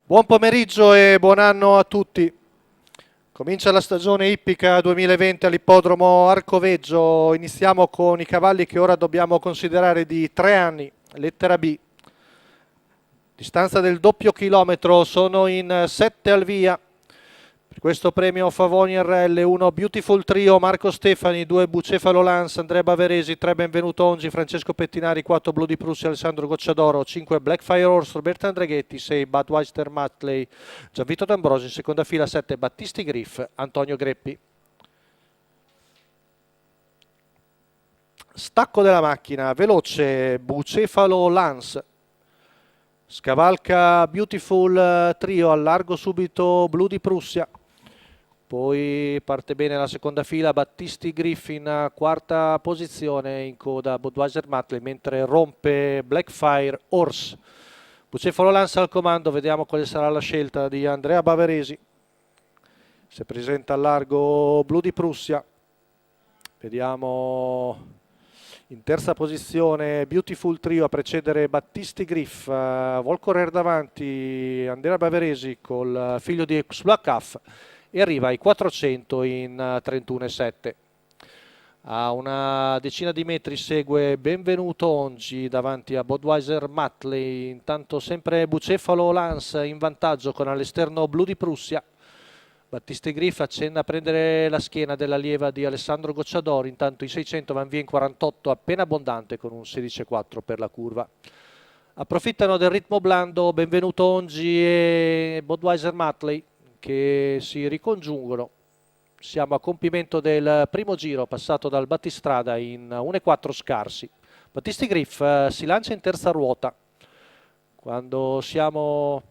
Buon pomeriggio e buon anno a tutti. Comincia la stagione ippica 2020 all'ippodromo Arcoveggio. Iniziamo con i cavalli che ora dobbiamo considerare di 3 anni. Lettera B. Distanza del doppio chilometro, sono in 7 al via. Per questo premio Favoni RL, 1 Beautiful Trio, Marco Stefani, 2 Bucefalo Lance, Andrea Baveresi, 3 Benvenuto Ongi, Francesco Pettinari, 4 Blue di Prussia, Alessandro Gocciadoro, 5 Blackfire Horse, Roberto Andreghetti, 6 Budweiser Matley, Gianvito D'Ambrosi, in seconda fila 7 Battisti Griff, Antonio Greppi. Stacco della macchina, veloce, Bucefalo Lance. Scavalca Beautiful Trio, al largo subito Blue di Prussia. Poi parte bene la seconda fila, Battisti Griffin, quarta posizione in coda Budweiser Matley, mentre rompe Blackfire Horse. Bucefalo Lance al comando, vediamo quale sarà la scelta di Andrea Baveresi. Si presenta al largo Blue di Prussia. Vediamo in terza posizione Beautiful Trio a precedere Battisti Griff. Vuol correre davanti Andrea Baveresi col figlio di Ex Black Calf e arriva ai 400 in 31,7. A una decina di metri segue Benvenuto Ongi davanti a Budweiser Matley. Intanto sempre Bucefalo Lance in vantaggio con all'esterno Blue di Prussia. Battisti Griff accenna a prendere la schiena dell'allieva di Alessandro Gocciadoro. Intanto i 600 van via in 48, appena abbondante con un 16,4 per la curva. Approfittano del ritmo blando Benvenuto Ongi e Budweiser Matley, che si ricongiungono. Siamo a compimento del primo giro passato dal battistrada in 1,4 scarsi. Battisti Griff si lancia in terza ruota quando siamo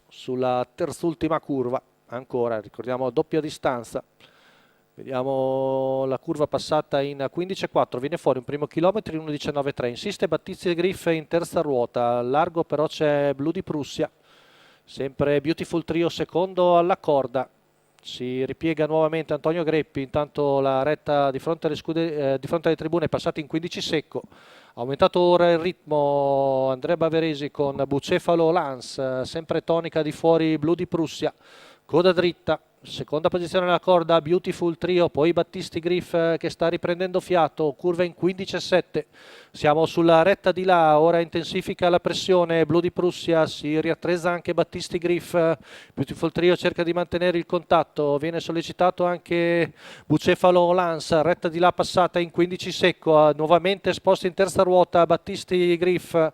sulla terzultima curva. Ancora, ricordiamo, doppia distanza. Vediamo la curva passata in 15,4, viene fuori un primo chilometro in 1,19,3. Insiste Battisti Griff in terza ruota, al largo però c'è Blue di Prussia. Sempre Beautiful Trio secondo alla corda. Si ripiega nuovamente Antonio Greppi, intanto la retta di fronte alle tribune è passata in 15 secco. Ha aumentato ora il ritmo Andrea Baveresi con Bucefalo Lance, sempre tonica di fuori Blue di Prussia. Coda dritta, seconda posizione alla corda Beautiful Trio, poi Battisti Griff che sta riprendendo fiato, curva in 15,7. Siamo sulla retta di là, ora intensifica la pressione Blue di Prussia, si riattrezza anche Battisti Griff. Beautiful Trio cerca di mantenere il contatto, viene sollecitato anche Bucefalo Lance, retta di là passata in 15 secco, nuovamente esposto in terza ruota Battisti Griff.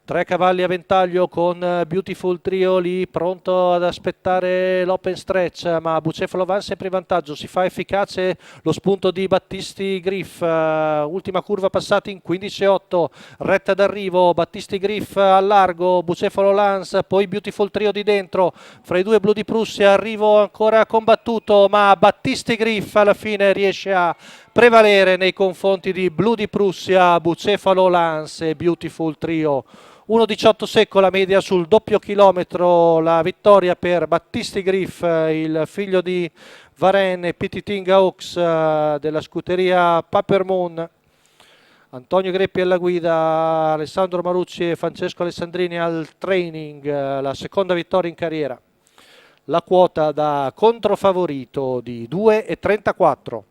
3 cavalli a ventaglio con Beautiful Trio lì pronto ad aspettare l'open stretch, ma Bucefalo va sempre in vantaggio, si fa efficace lo spunto di Battisti Griff. Ultima curva passata in 15,8, retta d'arrivo Battisti Griff al largo, Bucefalo Lance, poi Beautiful Trio di dentro, fra i due Blue di Prussia, arrivo ancora combattuto, ma Battisti Griff alla fine riesce a prevalere nei confronti di Blue di Prussia, Bucefalo Lance e Beautiful Trio. 1,18 secco la media sul doppio chilometro, la vittoria per Battisti Griff, il figlio di Varenne e Pititinga Oaks della scuderia Papermoon. Antonio Greppi alla guida, Alessandro Marucci e Francesco Alessandrini al training, la seconda vittoria in carriera. La quota da controfavorito di 2,34.